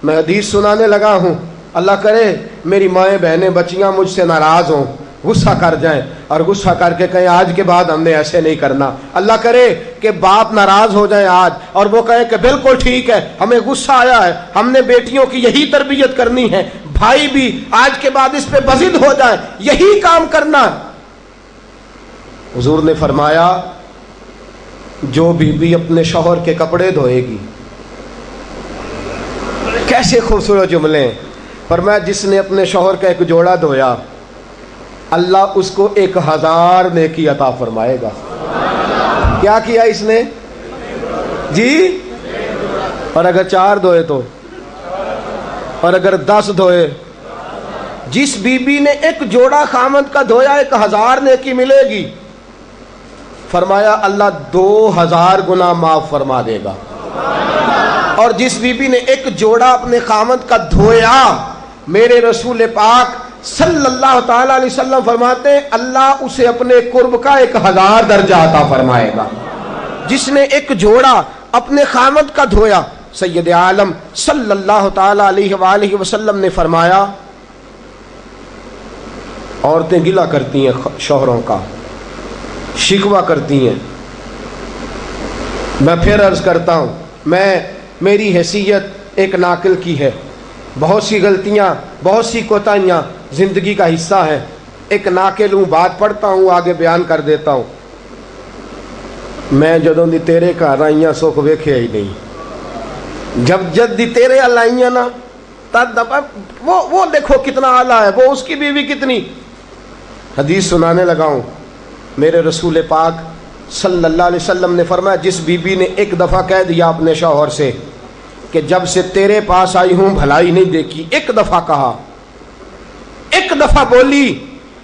میں حدیث سنانے لگا ہوں، اللہ کرے میری مائیں بہنیں بچیاں مجھ سے ناراض ہوں، غصہ کر جائیں اور غصہ کر کے کہیں آج کے بعد ہم نے ایسے نہیں کرنا۔ اللہ کرے کہ باپ ناراض ہو جائیں آج اور وہ کہیں کہ بالکل ٹھیک ہے، ہمیں غصہ آیا ہے، ہم نے بیٹیوں کی یہی تربیت کرنی ہے، بھائی بھی آج کے بعد اس پہ بضد ہو جائے، یہی کام کرنا۔ حضور نے فرمایا جو بیوی اپنے شوہر کے کپڑے دھوئے گی، کیسے خوبصورت جملے ہیں، فرمایا جس نے اپنے شوہر کا ایک جوڑا دھویا اللہ اس کو 1000 نیکی عطا فرمائے گا۔ کیا کیا اس نے جی؟ اور اگر 4 دھوئے تو، اور اگر 10 دھوئے، جس بی بی نے ایک جوڑا خامد کا دھویا 1000 نیکی ملے گی۔ فرمایا اللہ 2000 گناہ معاف فرما دے گا۔ اور جس بی بی نے ایک جوڑا اپنے خامد کا دھویا، میرے رسول پاک صلی اللہ تعالی علیہ وسلم فرماتے ہیں اللہ اسے اپنے قرب کا 1000 درجہ عطا فرمائے گا۔ جس نے ایک جوڑا اپنے خامد کا دھویا، سید عالم صلی اللہ تعالی علیہ وآلہ وسلم نے فرمایا عورتیں گلہ کرتی ہیں شوہروں کا، شکوہ کرتی ہیں۔ میں پھر عرض کرتا ہوں، میری حیثیت ایک ناقل کی ہے، بہت سی غلطیاں، بہت سی کوتاہیاں زندگی کا حصہ ہے، ایک ناقل ہوں، بات پڑھتا ہوں آگے بیان کر دیتا ہوں۔ میں جدوں دی تیرے گھر آئیاں سکھ ویکھیا ہی نہیں، جب دی تیرے ال آئیاں نا تب وہ دیکھو کتنا اعلیٰ ہے، وہ اس کی بیوی کتنی۔ حدیث سنانے لگا ہوں، میرے رسول پاک صلی اللہ علیہ وسلم نے فرمایا جس بی بی نے ایک دفعہ کہہ دیا اپنے شوہر سے کہ جب سے تیرے پاس آئی ہوں بھلائی نہیں دیکھی، ایک دفعہ کہا، ایک دفعہ بولی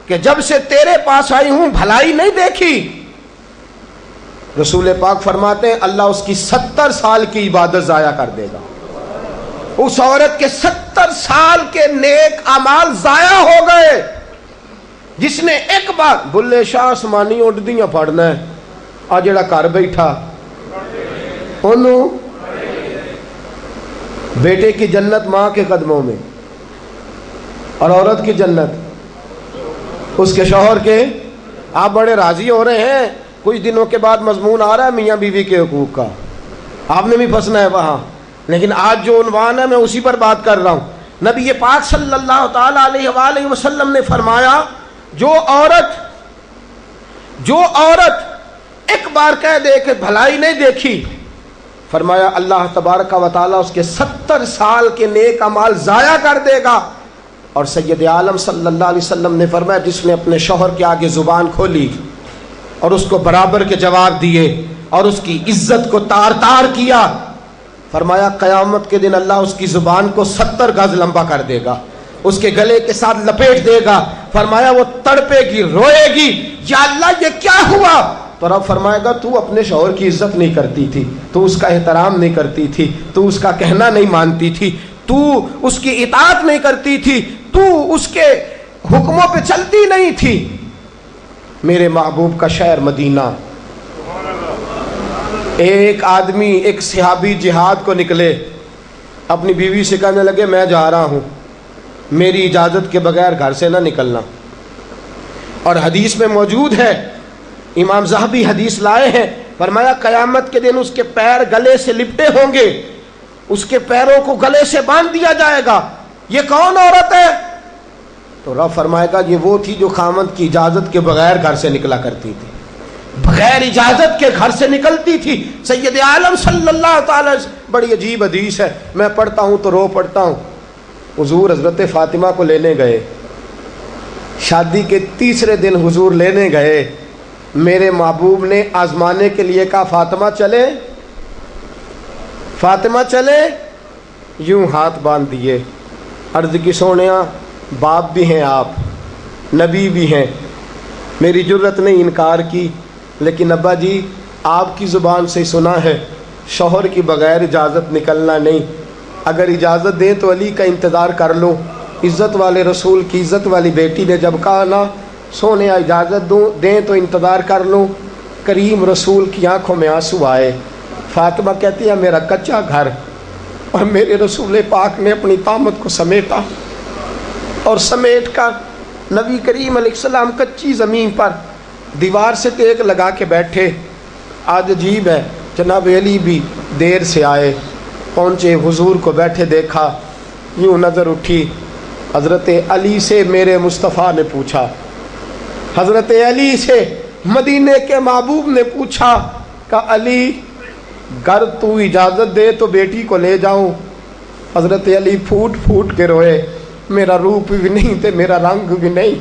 کہ جب سے تیرے پاس آئی ہوں بھلائی نہیں دیکھی، رسول پاک فرماتے ہیں اللہ اس کی 70 سال کی عبادت ضائع کر دے گا۔ اس عورت کے 70 سال کے نیک اعمال ضائع ہو گئے، جس نے ایک بار بلے شاہ آسمانی اڈدیاں پڑھنا ہے، آ جڑا گھر بیٹھا انہوں بیٹے کی جنت ماں کے قدموں میں، اور عورت کی جنت اس کے شوہر کے۔ آپ بڑے راضی ہو رہے ہیں، کچھ دنوں کے بعد مضمون آ رہا ہے میاں بیوی کے حقوق کا، آپ نے بھی پھنسنا ہے وہاں، لیکن آج جو عنوان ہے میں اسی پر بات کر رہا ہوں۔ نبی پاک صلی اللہ تعالی علیہ وآلہ وسلم نے فرمایا جو عورت ایک بار کہہ دے کہ بھلائی نہیں دیکھی، فرمایا اللہ تبارک و تعالیٰ اس کے 70 سال کے نیک اعمال ضائع کر دے گا۔ اور سید عالم صلی اللہ علیہ وسلم نے فرمایا جس نے اپنے شوہر کے آگے زبان کھولی اور اس کو برابر کے جواب دیے اور اس کی عزت کو تار تار کیا، فرمایا قیامت کے دن اللہ اس کی زبان کو 70 گز لمبا کر دے گا، اس کے گلے کے ساتھ لپیٹ دے گا۔ فرمایا وہ تڑپے گی، روئے گی، یا اللہ یہ کیا ہوا؟ تو رب فرمائے گا تو اپنے شوہر کی عزت نہیں کرتی تھی، تو اس کا احترام نہیں کرتی تھی، تو اس کا کہنا نہیں مانتی تھی، تو اس کی اطاعت نہیں کرتی تھی، تو اس کے حکموں پہ چلتی نہیں تھی۔ میرے محبوب کا شہر مدینہ، ایک آدمی، ایک صحابی جہاد کو نکلے، اپنی بیوی سے کہنے لگے میں جا رہا ہوں، میری اجازت کے بغیر گھر سے نہ نکلنا۔ اور حدیث میں موجود ہے، امام ذہبی حدیث لائے ہیں، فرمایا قیامت کے دن اس کے پیر گلے سے لپٹے ہوں گے، اس کے پیروں کو گلے سے باندھ دیا جائے گا، یہ کون عورت ہے؟ تو رب فرمائے گا یہ وہ تھی جو خامد کی اجازت کے بغیر گھر سے نکلا کرتی تھی، بغیر اجازت کے گھر سے نکلتی تھی۔ سید عالم صلی اللہ تعالی، بڑی عجیب حدیث ہے، میں پڑھتا ہوں تو رو پڑھتا ہوں۔ حضور حضرت فاطمہ کو لینے گئے، شادی کے تیسرے دن حضور لینے گئے، میرے محبوب نے آزمانے کے لیے کہا فاطمہ چلے، فاطمہ چلے، یوں ہاتھ باندھ دیے، عرض کی سونیا باپ بھی ہیں آپ، نبی بھی ہیں، میری جرت نے انکار کی، لیکن ابا جی آپ کی زبان سے سنا ہے شوہر کی بغیر اجازت نکلنا نہیں، اگر اجازت دیں تو علی کا انتظار کر لو۔ عزت والے رسول کی عزت والی بیٹی نے جب کہا نا سونے اجازت دیں تو انتظار کر لوں، کریم رسول کی آنکھوں میں آنسو آئے۔ فاطمہ کہتی ہے میرا کچا گھر اور میرے رسول پاک نے اپنی طامت کو سمیٹا اور سمیٹ کر نبی کریم علیہ السلام کچی زمین پر دیوار سے ٹیک لگا کے بیٹھے. آج عجیب ہے، جناب علی بھی دیر سے آئے، پہنچے، حضور کو بیٹھے دیکھا، یوں نظر اٹھی. حضرت علی سے میرے مصطفیٰ نے پوچھا، حضرت علی سے مدینے کے محبوب نے پوچھا کہ علی گر تو اجازت دے تو بیٹی کو لے جاؤں. حضرت علی پھوٹ پھوٹ کے روئے، میرا روپ بھی نہیں تے میرا رنگ بھی نہیں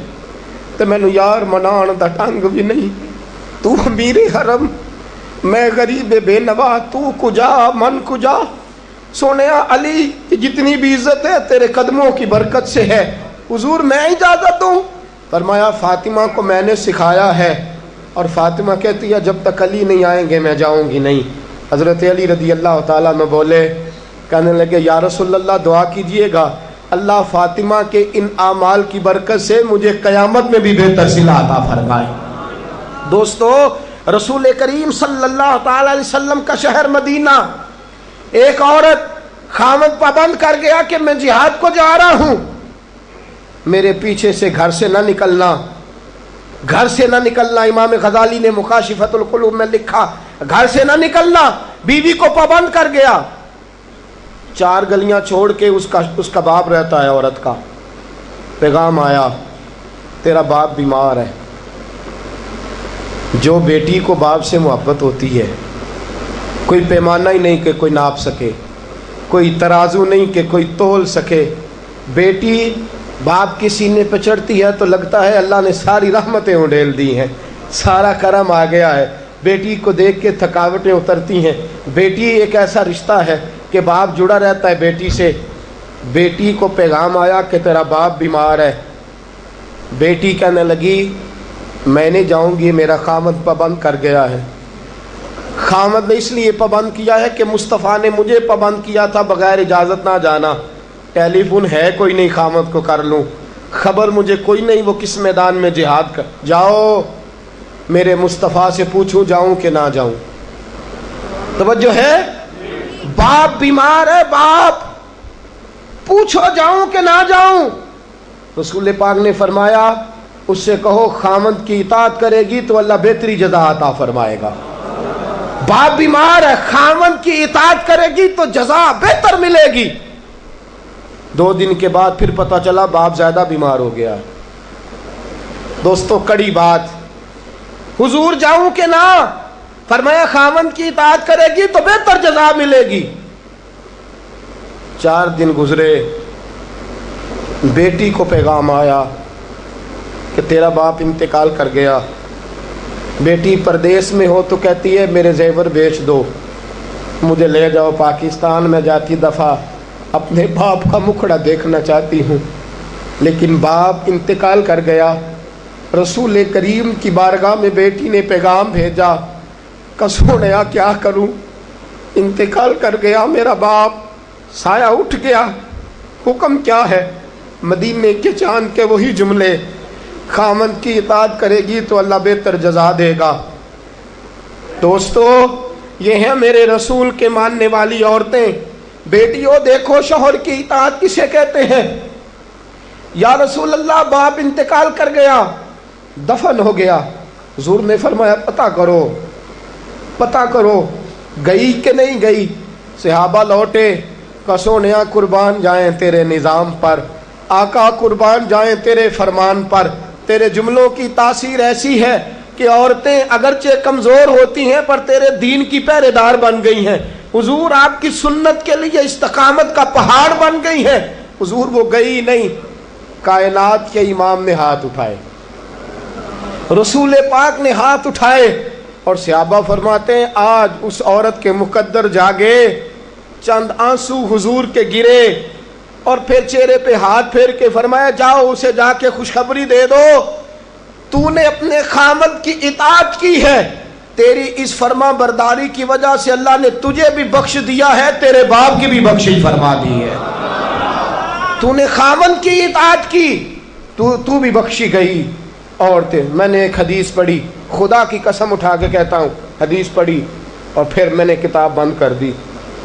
تے مینوں یار منان دا ٹنگ بھی نہیں. تو امیر حرم، میں غریب بے نوا، تو کجا من کجا. سونیا علی جتنی بھی عزت ہے تیرے قدموں کی برکت سے ہے. حضور میں اجازت دوں؟ فرمایا فاطمہ کو میں نے سکھایا ہے، اور فاطمہ کہتی ہے جب تک علی نہیں آئیں گے میں جاؤں گی نہیں. حضرت علی رضی اللہ تعالیٰ عنہ بولے، کہنے لگے یا رسول اللہ دعا کیجئے گا اللہ فاطمہ کے ان اعمال کی برکت سے مجھے قیامت میں بھی بہتر صلہ عطا فرمائے. دوستو، رسول کریم صلی اللہ تعالیٰ علیہ وسلم کا شہر مدینہ، ایک عورت خامد پابند کر گیا کہ میں جہاد کو جا رہا ہوں، میرے پیچھے سے گھر سے نہ نکلنا، گھر سے نہ نکلنا. امام غزالی نے مکاشفۃ القلوب میں لکھا گھر سے نہ نکلنا. بیوی کو پابند کر گیا. 4 گلیاں چھوڑ کے اس کا باپ رہتا ہے عورت کا. پیغام آیا تیرا باپ بیمار ہے. جو بیٹی کو باپ سے محبت ہوتی ہے کوئی پیمانہ ہی نہیں کہ کوئی ناپ سکے، کوئی ترازو نہیں کہ کوئی تول سکے. بیٹی باپ کے سینے پہ چڑھتی ہے تو لگتا ہے اللہ نے ساری رحمتیں اڈیل دی ہیں، سارا کرم آ گیا ہے. بیٹی کو دیکھ کے تھکاوٹیں اترتی ہیں. بیٹی ایک ایسا رشتہ ہے کہ باپ جڑا رہتا ہے بیٹی سے. بیٹی کو پیغام آیا کہ تیرا باپ بیمار ہے. بیٹی کہنے لگی میں نے جاؤں گی، میرا خامد پابند کر گیا ہے. خامد نے اس لیے پابند کیا ہے کہ مصطفیٰ نے مجھے پابند کیا تھا بغیر اجازت نہ جانا. ٹیلی فون ہے کوئی نہیں خامد کو کر لوں، خبر مجھے کوئی نہیں وہ کس میدان میں جہاد کر. جاؤ میرے مصطفیٰ سے پوچھو جاؤں کہ نہ جاؤں. توجہ ہے، باپ بیمار ہے، باپ پوچھو جاؤں کہ نہ جاؤں. رسول پاک نے فرمایا اس سے کہو خامد کی اطاعت کرے گی تو اللہ بہتری جزا عطا فرمائے گا. باپ بیمار ہے، خامد کی اطاعت کرے گی تو جزا بہتر ملے گی. 2 دن کے بعد پھر پتہ چلا باپ زیادہ بیمار ہو گیا. دوستو کڑی بات، حضور جاؤں کہ نہ؟ فرمایا خامد کی اطاعت کرے گی تو بہتر جزا ملے گی. 4 دن گزرے، بیٹی کو پیغام آیا کہ تیرا باپ انتقال کر گیا. بیٹی پردیس میں ہو تو کہتی ہے میرے زیور بیچ دو، مجھے لے جاؤ پاکستان. میں جاتی دفعہ اپنے باپ کا مکھڑا دیکھنا چاہتی ہوں، لیکن باپ انتقال کر گیا. رسول کریم کی بارگاہ میں بیٹی نے پیغام بھیجا کہ سونیا کیا کروں، انتقال کر گیا میرا باپ، سایہ اٹھ گیا، حکم کیا ہے؟ مدینے کے چاند کے وہی جملے، خامد کی اطاعت کرے گی تو اللہ بہتر جزا دے گا. دوستو یہ ہیں میرے رسول کے ماننے والی عورتیں. بیٹیوں دیکھو شوہر کی اطاعت کسے کہتے ہیں. یا رسول اللہ باپ انتقال کر گیا، دفن ہو گیا. حضور نے فرمایا پتہ کرو گئی کہ نہیں گئی. صحابہ لوٹے کہ سونیا قربان جائیں تیرے نظام پر، آقا قربان جائیں تیرے فرمان پر. تیرے جملوں کی تاثیر ایسی ہے کہ عورتیں اگرچہ کمزور ہوتی ہیں پر تیرے دین کی پہرے دار بن گئی ہیں. حضور آپ کی سنت کے لیے استقامت کا پہاڑ بن گئی ہیں. حضور وہ گئی نہیں. کائنات کے امام نے ہاتھ اٹھائے، رسول پاک نے ہاتھ اٹھائے، اور صحابہ فرماتے ہیں آج اس عورت کے مقدر جاگے. چند آنسو حضور کے گرے اور پھر چہرے پہ ہاتھ پھیر کے فرمایا جاؤ اسے جا کے خوشخبری دے دو، تو نے اپنے خامد کی اطاعت کی ہے، تیری اس فرما برداری کی وجہ سے اللہ نے تجھے بھی بخش دیا ہے، تیرے باپ کی بھی بخشش فرما دی ہے. تو نے خامد کی اطاعت کی تو بھی بخشی گئی. عورتیں، میں نے ایک حدیث پڑھی، خدا کی قسم اٹھا کے کہتا ہوں، حدیث پڑھی اور پھر میں نے کتاب بند کر دی.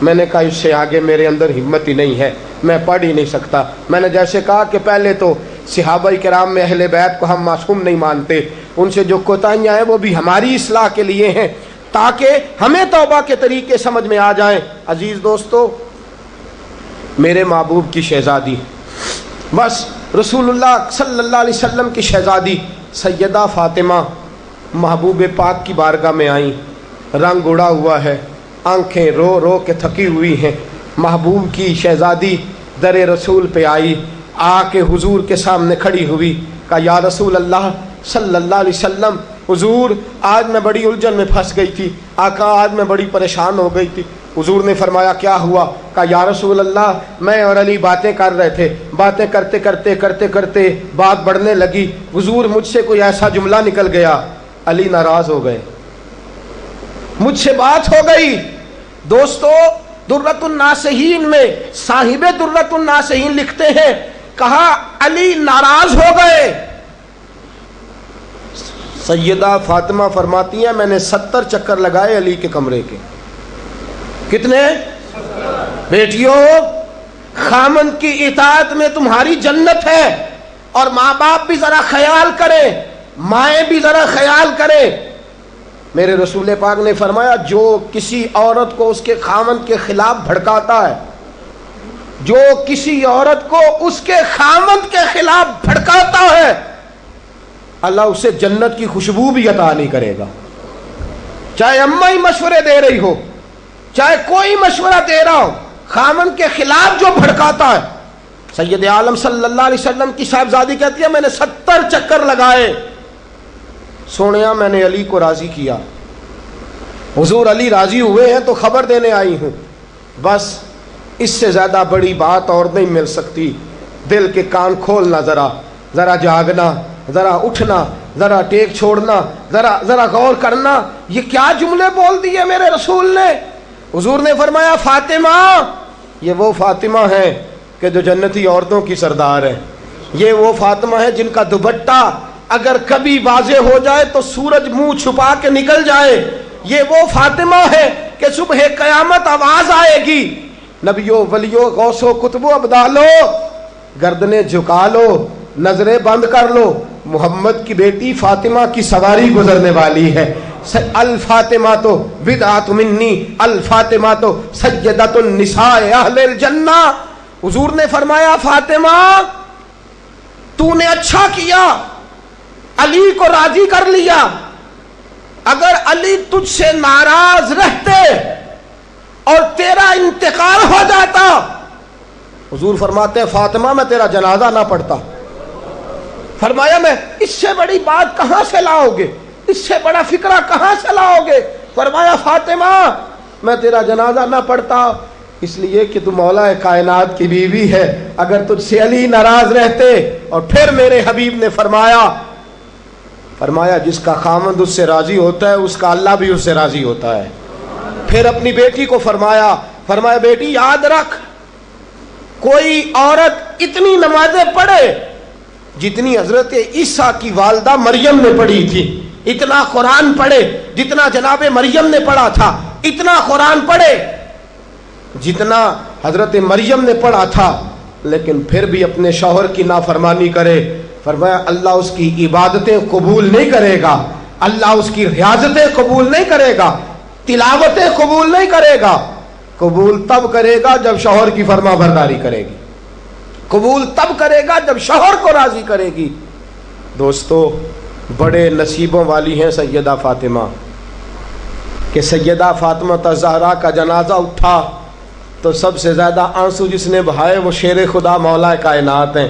میں نے کہا اس سے آگے میرے اندر ہمت ہی نہیں ہے، میں پڑھ ہی نہیں سکتا۔ میں نے جیسے کہا کہ پہلے تو صحابہ کرام میں اہل بیت کو ہم معصوم نہیں مانتے، ان سے جو کوتاہیاں ہیں وہ بھی ہماری اصلاح کے لیے ہیں تاکہ ہمیں توبہ کے طریقے سمجھ میں آ جائیں۔ عزیز دوستو، میرے محبوب کی شہزادی، بس رسول اللہ صلی اللہ علیہ وسلم کی شہزادی سیدہ فاطمہ محبوب پاک کی بارگاہ میں آئیں، رنگ اڑا ہوا ہے، آنکھیں رو رو کے تھکی ہوئی ہیں۔ محبوب کی شہزادی در رسول پہ آئی، آ کے حضور کے سامنے کھڑی ہوئی، کہا یا رسول اللہ صلی اللہ علیہ وسلم، حضور آج میں بڑی الجھن میں پھنس گئی تھی، آقا آج میں بڑی پریشان ہو گئی تھی۔ حضور نے فرمایا کیا ہوا؟ کہا یا رسول اللہ میں اور علی باتیں کر رہے تھے، باتیں کرتے کرتے کرتے کرتے بات بڑھنے لگی، حضور مجھ سے کوئی ایسا جملہ نکل گیا، علی ناراض ہو گئے، مجھ سے بات ہو گئی۔ دوستو درۃ الناصحین میں صاحب درۃ الناصحین لکھتے ہیں، کہا علی ناراض ہو گئے۔ سیدہ فاطمہ فرماتی ہیں میں نے 70 چکر لگائے علی کے کمرے کے۔ کتنے؟ بیٹیوں، خامند کی اطاعت میں تمہاری جنت ہے، اور ماں باپ بھی ذرا خیال کریں، مائیں بھی ذرا خیال کریں۔ میرے رسول پاک نے فرمایا جو کسی عورت کو اس کے خامند کے خلاف بھڑکاتا ہے، جو کسی عورت کو اس کے خامند کے خلاف بھڑکاتا ہے، اللہ اسے جنت کی خوشبو بھی عطا نہیں کرے گا۔ چاہے اماں ہی مشورے دے رہی ہو، چاہے کوئی مشورہ دے رہا ہو، خامند کے خلاف جو بھڑکاتا ہے۔ سید عالم صلی اللہ علیہ وسلم کی صاحبزادی کہتی ہے میں نے 70 چکر لگائے، سونیا میں نے علی کو راضی کیا، حضور علی راضی ہوئے ہیں تو خبر دینے آئی ہوں، بس اس سے زیادہ بڑی بات اور نہیں مل سکتی۔ دل کے کان کھولنا، ذرا جاگنا، ذرا اٹھنا، ذرا ٹیک چھوڑنا، ذرا غور کرنا، یہ کیا جملے بول دیے میرے رسول نے۔ حضور نے فرمایا فاطمہ، یہ وہ فاطمہ ہے کہ جو جنتی عورتوں کی سردار ہے، یہ وہ فاطمہ ہے جن کا دوپٹہ اگر کبھی واضح ہو جائے تو سورج منہ چھپا کے نکل جائے، یہ وہ فاطمہ ہے کہ صبح قیامت آواز آئے گی، نبیوں ولیوں غوثوں کتبوں ابدالو گردنیں جھکا لو، نظریں بند کر لو، محمد کی بیٹی فاطمہ کی سواری گزرنے والی ہے۔ الفاطمہ تو بدعت منی، الفاطمہ تو سیدۃ النساء اہل الجنہ۔ حضور نے فرمایا فاطمہ تو نے اچھا کیا، علی کو راضی کر لیا، اگر علی تجھ سے ناراض رہتے اور تیرا انتقال ہو جاتا، حضور فرماتے ہیں فاطمہ میں تیرا جنازہ نہ پڑھتا۔ فرمایا میں اس سے بڑی بات کہاں سے لاؤ گے، اس سے بڑا فکرہ کہاں سے لاؤ گے؟ فرمایا فاطمہ میں تیرا جنازہ نہ پڑھتا اس لیے کہ تو مولا کائنات کی بیوی ہے، اگر تجھ سے علی ناراض رہتے۔ اور پھر میرے حبیب نے فرمایا جس کا خامند اس سے راضی ہوتا ہے اس کا اللہ بھی اس سے راضی ہوتا ہے۔ پھر اپنی بیٹی کو فرمایا بیٹی یاد رکھ، کوئی عورت اتنی نمازیں پڑھے جتنی حضرت عیسیٰ کی والدہ مریم نے پڑھی تھی، اتنا قرآن پڑھے جتنا جناب مریم نے پڑھا تھا، اتنا قرآن پڑھے جتنا حضرت مریم نے پڑھا تھا، لیکن پھر بھی اپنے شوہر کی نافرمانی کرے، فرمایا اللہ اس کی عبادتیں قبول نہیں کرے گا، اللہ اس کی ریاضتیں قبول نہیں کرے گا، تلاوتیں قبول نہیں کرے گا۔ قبول تب کرے گا جب شوہر کی فرما برداری کرے گی، قبول تب کرے گا جب شوہر کو راضی کرے گی۔ دوستو بڑے نصیبوں والی ہیں سیدہ فاطمہ کہ سیدہ فاطمہ الزہرا کا جنازہ اٹھا تو سب سے زیادہ آنسو جس نے بہائے وہ شیر خدا مولا کائنات ہیں۔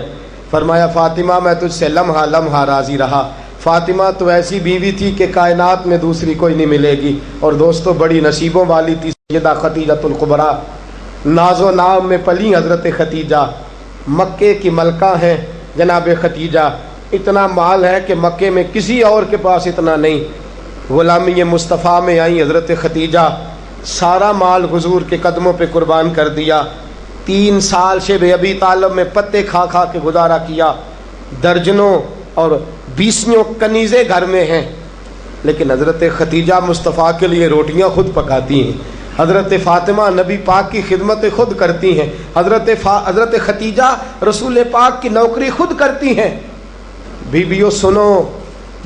فرمایا فاطمہ میں تجھ سے لمحہ لمحہ راضی رہا، فاطمہ تو ایسی بیوی تھی کہ کائنات میں دوسری کوئی نہیں ملے گی۔ اور دوستو بڑی نصیبوں والی تھی سیدہ خدیجۃ الکبریٰ، ناز و نام میں پلی حضرت خدیجہ، مکے کی ملکہ ہیں جناب خدیجہ، اتنا مال ہے کہ مکے میں کسی اور کے پاس اتنا نہیں۔ غلامی مصطفیٰ میں آئی حضرت خدیجہ، سارا مال حضور کے قدموں پہ قربان کر دیا، 3 سال شیب ابی طالب میں پتے کھا کھا کے گزارا کیا، درجنوں اور 20 کنیزیں گھر میں ہیں، لیکن حضرت خدیجہ مصطفیٰ کے لیے روٹیاں خود پکاتی ہیں، حضرت فاطمہ نبی پاک کی خدمت خود کرتی ہیں، حضرت خدیجہ رسول پاک کی نوکری خود کرتی ہیں۔ بیویوں سنو،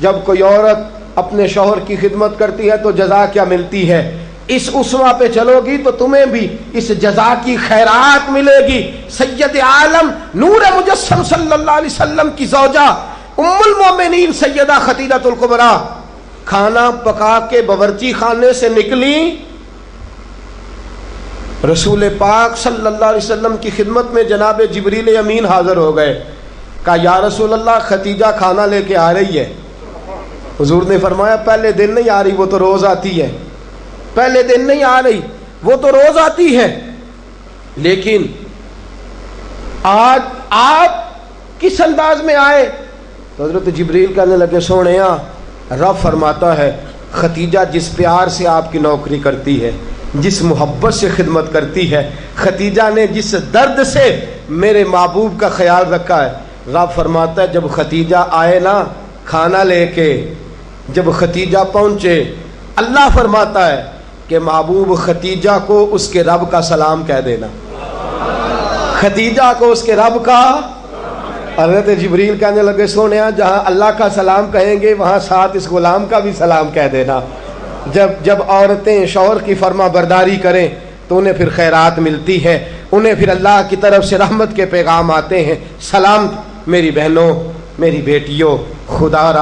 جب کوئی عورت اپنے شوہر کی خدمت کرتی ہے تو جزا کیا ملتی ہے؟ اس اسوہ پہ چلو گی تو تمہیں بھی اس جزا کی خیرات ملے گی۔ سید عالم نور مجسم صلی اللہ علیہ وسلم کی زوجہ ام المومنین سیدہ خدیجہ الکبریٰ کھانا پکا کے باورچی خانے سے نکلی، رسول پاک صلی اللہ علیہ وسلم کی خدمت میں جناب جبریل امین حاضر ہو گئے۔ کہا یا رسول اللہ خدیجہ کھانا لے کے آ رہی ہے۔ حضور نے فرمایا پہلے دن نہیں آ رہی، وہ تو روز آتی ہے۔ پہلے دن نہیں آ رہی، وہ تو روز آتی ہے، لیکن آج آپ کس انداز میں آئے؟ تو حضرت جبریل کہنے لگے سونیا، رب فرماتا ہے خدیجہ جس پیار سے آپ کی نوکری کرتی ہے، جس محبت سے خدمت کرتی ہے، خدیجہ نے جس درد سے میرے محبوب کا خیال رکھا ہے، رب فرماتا ہے جب خدیجہ آئے نا کھانا لے کے، جب خدیجہ پہنچے، اللہ فرماتا ہے کہ محبوب خدیجہ کو اس کے رب کا سلام کہہ دینا، خدیجہ کو اس کے رب کا۔ حضرت جبریل کہنے لگے سونیا جہاں اللہ کا سلام کہیں گے وہاں ساتھ اس غلام کا بھی سلام کہہ دینا۔ جب عورتیں شوہر کی فرما برداری کریں تو انہیں پھر خیرات ملتی ہے، انہیں پھر اللہ کی طرف سے رحمت کے پیغام آتے ہیں۔ سلام میری بہنوں، میری بیٹیوں، خدا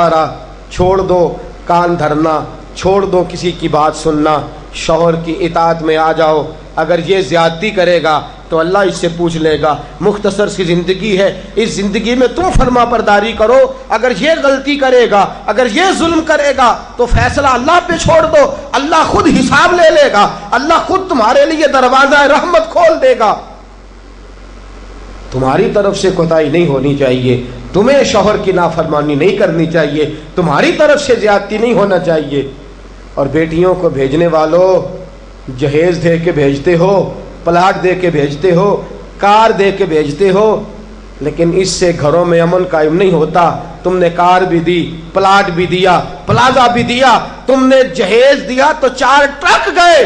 را چھوڑ دو کان دھرنا، چھوڑ دو کسی کی بات سننا، شوہر کی اطاعت میں آ جاؤ۔ اگر یہ زیادتی کرے گا تو اللہ اس سے پوچھ لے گا۔ مختصر سی زندگی ہے، اس زندگی میں تم فرما برداری کرو۔ اگر یہ غلطی کرے گا، اگر یہ ظلم کرے گا تو فیصلہ اللہ پہ چھوڑ دو، اللہ خود حساب لے لے گا، اللہ خود تمہارے لیے دروازہ رحمت کھول دے گا۔ تمہاری طرف سے کوتاہی نہیں ہونی چاہیے، تمہیں شوہر کی نافرمانی نہیں کرنی چاہیے، تمہاری طرف سے زیادتی نہیں ہونا چاہیے۔ اور بیٹیوں کو بھیجنے والوں، جہیز دے کے بھیجتے ہو، پلاٹ دے کے بھیجتے ہو، کار دے کے بھیجتے ہو، لیکن اس سے گھروں میں امن قائم نہیں ہوتا۔ تم نے کار بھی دی، پلاٹ بھی دیا، پلازا بھی دیا، تم نے جہیز دیا تو 4 ٹرک گئے،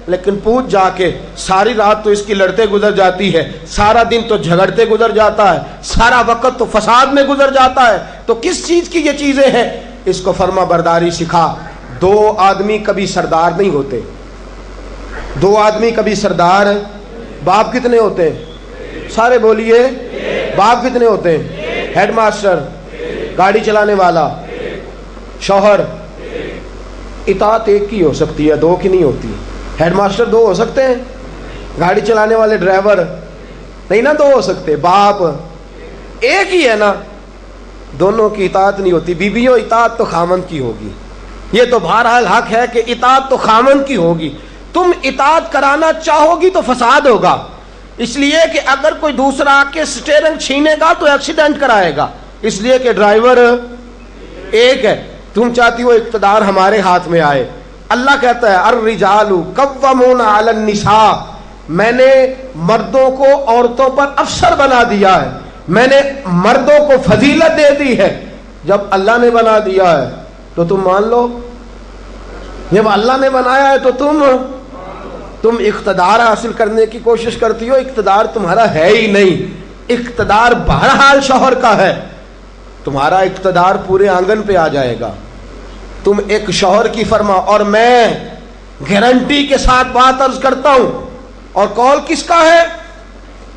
لیکن پوچھ جا کے ساری رات تو اس کی لڑتے گزر جاتی ہے، سارا دن تو جھگڑتے گزر جاتا ہے، سارا وقت تو فساد میں گزر جاتا ہے، تو کس چیز کی یہ چیزیں ہیں؟ اس کو فرما برداری سکھا۔ 2 آدمی کبھی سردار نہیں ہوتے، 2 آدمی کبھی سردار۔ باپ کتنے ہوتے ہیں؟ سارے بولیے، باپ کتنے ہوتے ہیں؟ ہیڈ ماسٹر، گاڑی چلانے والا، شوہر۔ اطاعت ایک کی ہو سکتی ہے، 2 کی نہیں ہوتی۔ ہیڈ ماسٹر 2 ہو سکتے ہیں، گاڑی چلانے والے ڈرائیور نہیں نا 2 ہو سکتے، باپ ایک ہی ہے نا، دونوں کی اطاعت نہیں ہوتی۔ بیویوں اطاعت تو خامند کی ہوگی، یہ تو بہرحال حق ہے کہ اطاعت تو خامند کی ہوگی۔ تم اطاعت کرانا چاہو گی تو فساد ہوگا، اس لیے کہ اگر کوئی دوسرا آ کے سٹیئرنگ چھینے گا تو ایکسیڈنٹ کرائے گا، اس لیے کہ ڈرائیور ایک ہے۔ تم چاہتی ہو اقتدار ہمارے ہاتھ میں آئے، اللہ کہتا ہے الرجال قوامون علی النساء، میں نے مردوں کو عورتوں پر افسر بنا دیا ہے، میں نے مردوں کو فضیلت دے دی ہے۔ جب اللہ نے بنا دیا ہے تو تم مان لو، جب اللہ نے بنایا ہے تو تم اقتدار حاصل کرنے کی کوشش کرتی ہو، اقتدار تمہارا ہے ہی نہیں، اقتدار بہرحال شوہر کا ہے، تمہارا اقتدار پورے آنگن پہ آ جائے گا۔ تم ایک شوہر کی فرما، اور میں گارنٹی کے ساتھ بات عرض کرتا ہوں، اور قول کس کا ہے؟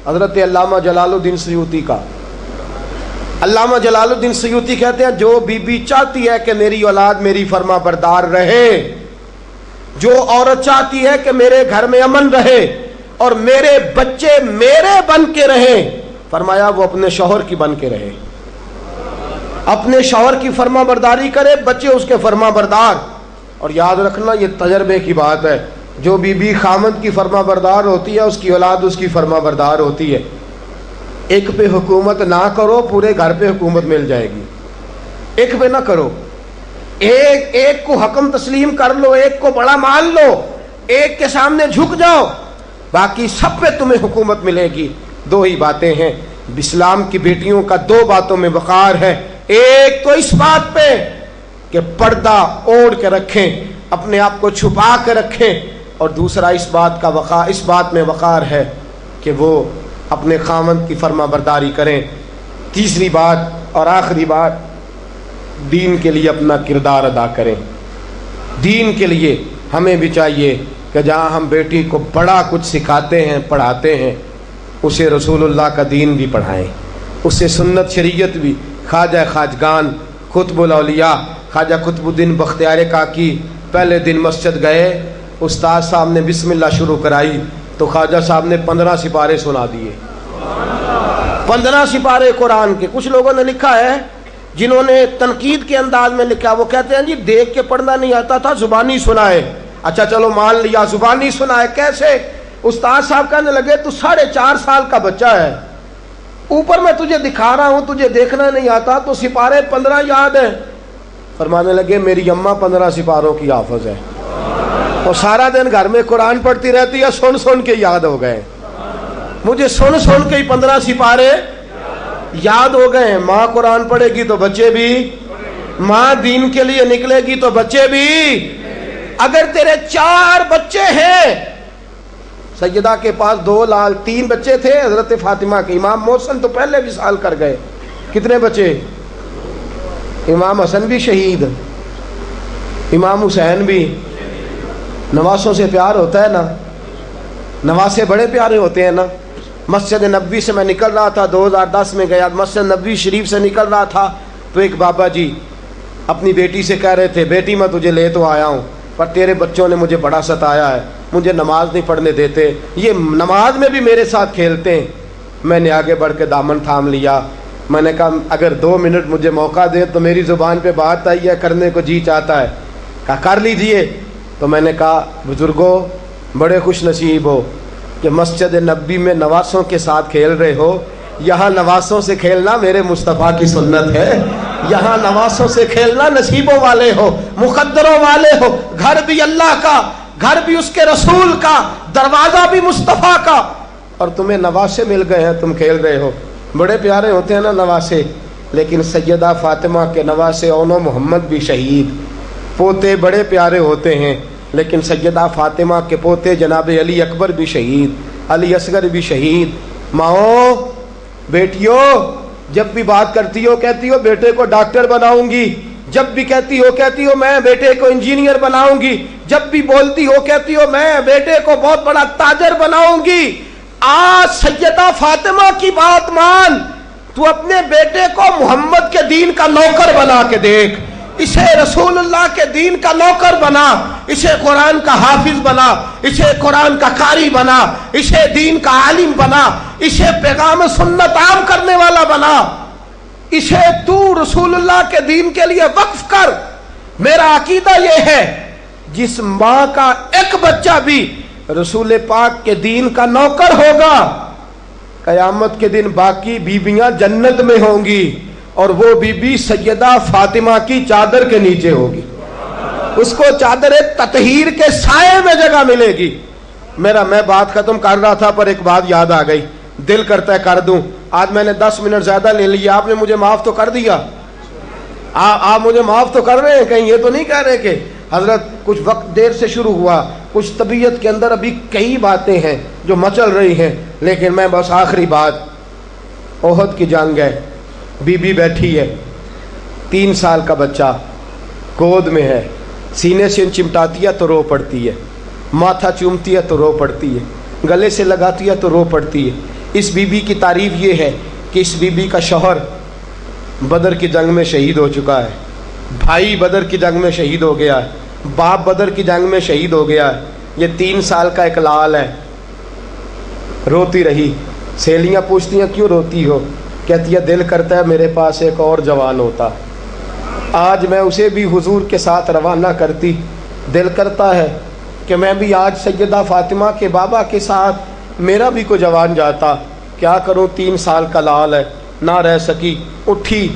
حضرت علامہ جلال الدین سیوطی کا۔ علامہ جلال الدین سیوطی کہتے ہیں جو بیوی چاہتی ہے کہ میری اولاد میری فرما بردار رہے، جو عورت چاہتی ہے کہ میرے گھر میں امن رہے اور میرے بچے میرے بن کے رہیں، فرمایا وہ اپنے شوہر کی بن کے رہے، اپنے شوہر کی فرما برداری کرے، بچے اس کے فرما بردار۔ اور یاد رکھنا یہ تجربے کی بات ہے، جو بیوی خامند کی فرما بردار ہوتی ہے اس کی اولاد اس کی فرما بردار ہوتی ہے۔ ایک پہ حکومت نہ کرو، پورے گھر پہ حکومت مل جائے گی۔ ایک پہ نہ کرو، ایک کو حکم تسلیم کر لو، ایک کو بڑا مان لو، ایک کے سامنے جھک جاؤ، باقی سب پہ تمہیں حکومت ملے گی۔ 2 ہی باتیں ہیں اسلام کی بیٹیوں کا، 2 باتوں میں وقار ہے۔ ایک تو اس بات پہ کہ پردہ اوڑھ کے رکھیں، اپنے آپ کو چھپا کے رکھیں، اور دوسرا اس بات میں وقار ہے کہ وہ اپنے خاوند کی فرما برداری کریں. تیسری بات اور آخری بات، دین کے لیے اپنا کردار ادا کریں. دین کے لیے ہمیں بھی چاہیے کہ جہاں ہم بیٹی کو بڑا کچھ سکھاتے ہیں پڑھاتے ہیں، اسے رسول اللہ کا دین بھی پڑھائیں، اسے سنت شریعت بھی. خواجہ خواجگان قطب الاولیاء خواجہ قطب الدین بختیار کاکی پہلے دن مسجد گئے، استاد صاحب نے بسم اللہ شروع کرائی تو خواجہ صاحب نے 15 سپارے سنا دیے. 15 سپارے قرآن کے. کچھ لوگوں نے لکھا ہے جنہوں نے تنقید کے انداز میں لکھا، وہ کہتے ہیں جی دیکھ کے پڑھنا نہیں آتا تھا، زبانی سنائے. اچھا چلو مان لیا زبانی سنائے. کیسے؟ استاد صاحب کہنے لگے تو 4.5 سال کا بچہ ہے، اوپر میں تجھے دکھا رہا ہوں، تجھے دیکھنا نہیں آتا تو سپارے 15 یاد ہیں. فرمانے لگے میری اماں 15 سپاروں کی حافظ ہے، اور سارا دن گھر میں قرآن پڑھتی رہتی ہے، سن کے یاد ہو گئے. مجھے سن کے ہی 15 سپارے یاد ہو گئے. ماں قرآن پڑھے گی تو بچے بھی، ماں دین کے لیے نکلے گی تو بچے بھی. اگر تیرے 4 بچے ہیں، سیدہ کے پاس 3 بچے تھے حضرت فاطمہ کے. امام محسن تو پہلے وصال کر گئے. کتنے بچے؟ امام حسن بھی شہید، امام حسین بھی. نواسوں سے پیار ہوتا ہے نا، نواسے بڑے پیارے ہوتے ہیں نا. مسجد نبوی سے میں نکل رہا تھا، 2010 میں گیا، مسجد نبوی شریف سے نکل رہا تھا تو ایک بابا جی اپنی بیٹی سے کہہ رہے تھے بیٹی میں تجھے لے تو آیا ہوں پر تیرے بچوں نے مجھے بڑا ستایا ہے، مجھے نماز نہیں پڑھنے دیتے، یہ نماز میں بھی میرے ساتھ کھیلتے ہیں. میں نے آگے بڑھ کے دامن تھام لیا. میں نے کہا اگر 2 منٹ مجھے موقع دیں تو میری زبان پہ بات آئی ہے، کرنے کو جی چاہتا ہے. کہا کر لیجئے. تو میں نے کہا بزرگوں بڑے خوش نصیب ہو کہ مسجد نبوی میں نواسوں کے ساتھ کھیل رہے ہو. یہاں نواسوں سے کھیلنا میرے مصطفیٰ کی سنت ہے. یہاں نواسوں سے کھیلنا نصیبوں والے ہو، مقدروں والے ہو. گھر بھی اللہ کا، گھر بھی اس کے رسول کا، دروازہ بھی مصطفیٰ کا، اور تمہیں نواسے مل گئے ہیں، تم کھیل رہے ہو. بڑے پیارے ہوتے ہیں نا نواسے. لیکن سیدہ فاطمہ کے نواسے اونو محمد بھی شہید. پوتے بڑے پیارے ہوتے ہیں لیکن سیدہ فاطمہ کے پوتے جناب علی اکبر بھی شہید، علی اصغر بھی شہید. ماؤں بیٹیوں جب بھی بات کرتی ہو کہتی ہو بیٹے کو ڈاکٹر بناؤں گی، جب بھی کہتی ہو میں بیٹے کو انجینئر بناؤں گی، جب بھی بولتی ہو کہتی ہو میں بیٹے کو بہت بڑا تاجر بناؤں گی. آج سیدہ فاطمہ کی بات مان، تو اپنے بیٹے کو محمد کے دین کا نوکر بنا کے دیکھ، اسے رسول اللہ کے دین کا نوکر بنا، اسے قرآن کا حافظ بنا، اسے قرآن کا قاری بنا، اسے دین کا عالم بنا، اسے پیغام سنت عام کرنے والا بنا، اسے تو رسول اللہ کے دین کے لیے وقف کر. میرا عقیدہ یہ ہے جس ماں کا ایک بچہ بھی رسول پاک کے دین کا نوکر ہوگا، قیامت کے دن باقی بیویاں جنت میں ہوں گی اور وہ بی بی سیدہ فاطمہ کی چادر کے نیچے ہوگی. اس کو چادر تطہیر کے سائے میں جگہ ملے گی. میں بات ختم کر رہا تھا پر ایک بات یاد آ گئی، دل کرتا ہے کر دوں. آج میں نے 10 منٹ زیادہ لے لیا، آپ نے مجھے معاف تو کر دیا، آپ مجھے معاف تو کر رہے ہیں، کہیں یہ تو نہیں کہہ رہے کہ حضرت کچھ وقت دیر سے شروع ہوا، کچھ طبیعت کے اندر ابھی کئی باتیں ہیں جو مچل رہی ہیں. لیکن میں بس آخری بات، احد کی جنگ ہے، بی بی بیٹھی ہے، 3 سال کا بچہ گود میں ہے، سینے سے چمٹاتی ہے تو رو پڑتی ہے، ماتھا چومتی ہے تو رو پڑتی ہے، گلے سے لگاتی ہے تو رو پڑتی ہے. اس بی بی کی تعریف یہ ہے کہ اس بی بی کا شوہر بدر کی جنگ میں شہید ہو چکا ہے، بھائی بدر کی جنگ میں شہید ہو گیا ہے، باپ بدر کی جنگ میں شہید ہو گیا ہے. یہ 3 سال کا ایک لال ہے. روتی رہی. سہیلیاں پوچھتی ہیں کیوں روتی ہو؟ کہتی ہے دل کرتا ہے میرے پاس ایک اور جوان ہوتا، آج میں اسے بھی حضور کے ساتھ روانہ کرتی. دل کرتا ہے کہ میں بھی آج سیدہ فاطمہ کے بابا کے ساتھ میرا بھی کوئی جوان جاتا. کیا کروں، 3 سال کا لال ہے. نہ رہ سکی، اٹھی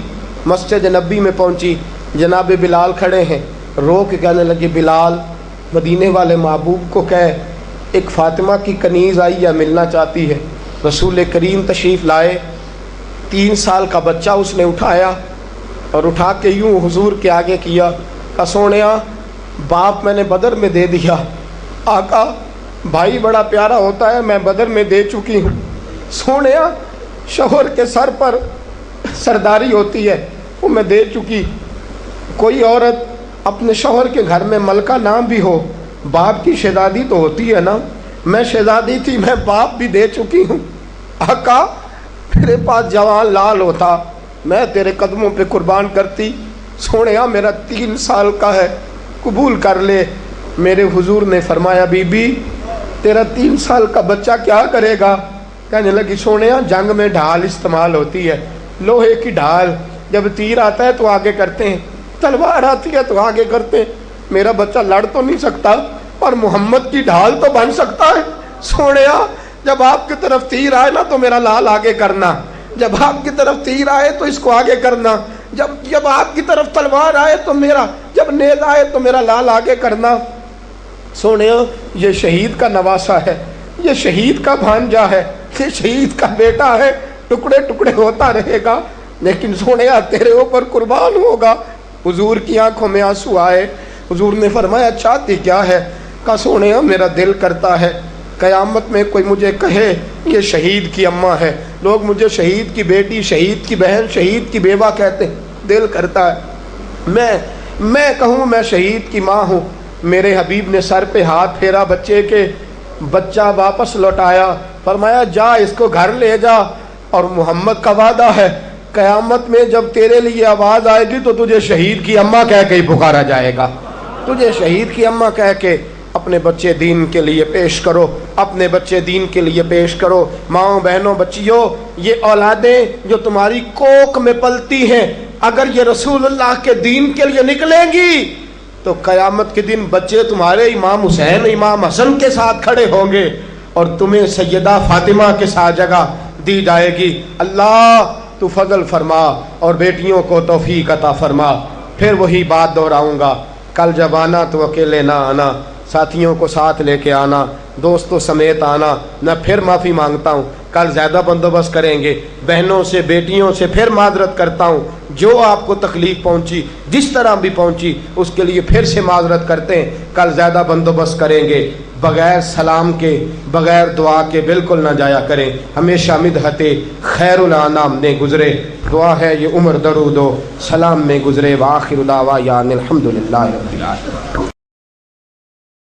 مسجد نبی میں پہنچی. جناب بلال کھڑے ہیں، رو کے کہنے لگے بلال مدینے والے محبوب کو کہے ایک فاطمہ کی کنیز آئی ہے، ملنا چاہتی ہے. رسول کریم تشریف لائے. 3 سال کا بچہ اس نے اٹھایا اور اٹھا کے یوں حضور کے آگے کیا. کہا سونیا باپ میں نے بدر میں دے دیا، آقا بھائی بڑا پیارا ہوتا ہے، میں بدر میں دے چکی ہوں۔ سونیا شوہر کے سر پر سرداری ہوتی ہے، وہ میں دے چکی۔ کوئی عورت اپنے شوہر کے گھر میں ملکہ نام بھی ہو، باپ کی شہزادی تو ہوتی ہے نا، میں شہزادی تھی، میں باپ بھی دے چکی ہوں۔ آقا میرے پاس جوان لال ہوتا، میں تیرے قدموں پہ قربان کرتی۔ سونیا میرا 3 سال کا ہے، قبول کر لے۔ میرے حضور نے فرمایا بی بی تیرا 3 سال کا بچہ کیا کرے گا؟ کہنے لگی سونیا جنگ میں ڈھال استعمال ہوتی ہے، لوہے کی ڈھال، جب تیر آتا ہے تو آگے کرتے ہیں، تلوار آتی ہے تو آگے کرتے ہیں، میرا بچہ لڑ تو نہیں سکتا اور محمد کی ڈھال تو بن سکتا ہے۔ سونیا جب آپ کی طرف تیر آئے نا تو میرا لال آگے کرنا، جب آپ کی طرف تیر آئے تو اس کو آگے کرنا، جب آپ کی طرف تلوار آئے تو میرا، جب نیز آئے تو میرا لال آگے کرنا۔ سونیا یہ شہید کا نواسا ہے، یہ شہید کا بھانجا ہے، یہ شہید کا بیٹا ہے، ٹکڑے ٹکڑے ہوتا رہے گا لیکن سونیا تیرے اوپر قربان ہوگا۔ حضور کی آنکھوں میں آنسو آئے۔ حضور نے فرمایا چاہتی کیا ہے؟ کہا سونیا میرا دل کرتا ہے قیامت میں کوئی مجھے کہے یہ شہید کی اماں ہے، لوگ مجھے شہید کی بیٹی، شہید کی بہن، شہید کی بیوہ کہتے ہیں، دل کرتا ہے میں کہوں میں شہید کی ماں ہوں۔ میرے حبیب نے سر پہ ہاتھ پھیرا بچے کے، بچہ واپس لوٹایا، فرمایا جا اس کو گھر لے جا، اور محمد کا وعدہ ہے قیامت میں جب تیرے لیے آواز آئے گی تو تجھے شہید کی اماں کہہ کے ہی پکارا جائے گا، تجھے شہید کی اماں کہہ کے اپنے بچے دین کے لیے پیش کرو، اپنے بچے دین کے لیے پیش کرو۔ ماؤں بہنوں بچیوں، یہ اولادیں جو تمہاری کوکھ میں پلتی ہیں اگر یہ رسول اللہ کے دین کے لیے نکلیں گی تو قیامت کے دن بچے تمہارے امام حسین امام حسن کے ساتھ کھڑے ہوں گے اور تمہیں سیدہ فاطمہ کے ساتھ جگہ دی جائے گی۔ اللہ تو فضل فرما اور بیٹیوں کو توفیق عطا فرما۔ پھر وہی بات دہراؤں گا، کل جب آنا تو اکیلے نہ آنا، ساتھیوں کو ساتھ لے کے آنا، دوستوں سمیت آنا۔ میں پھر معافی مانگتا ہوں، کل زیادہ بندوبست کریں گے، بہنوں سے بیٹیوں سے پھر معذرت کرتا ہوں، جو آپ کو تکلیف پہنچی جس طرح بھی پہنچی اس کے لیے پھر سے معذرت کرتے ہیں، کل زیادہ بندوبست کریں گے۔ بغیر سلام کے بغیر دعا کے بالکل نہ جایا کریں، ہمیشہ مدحت خیر الانام نے گزرے، دعا ہے یہ عمر درود و سلام میں گزرے۔ وآخر دعوانا الحمدللہ رب العالمین۔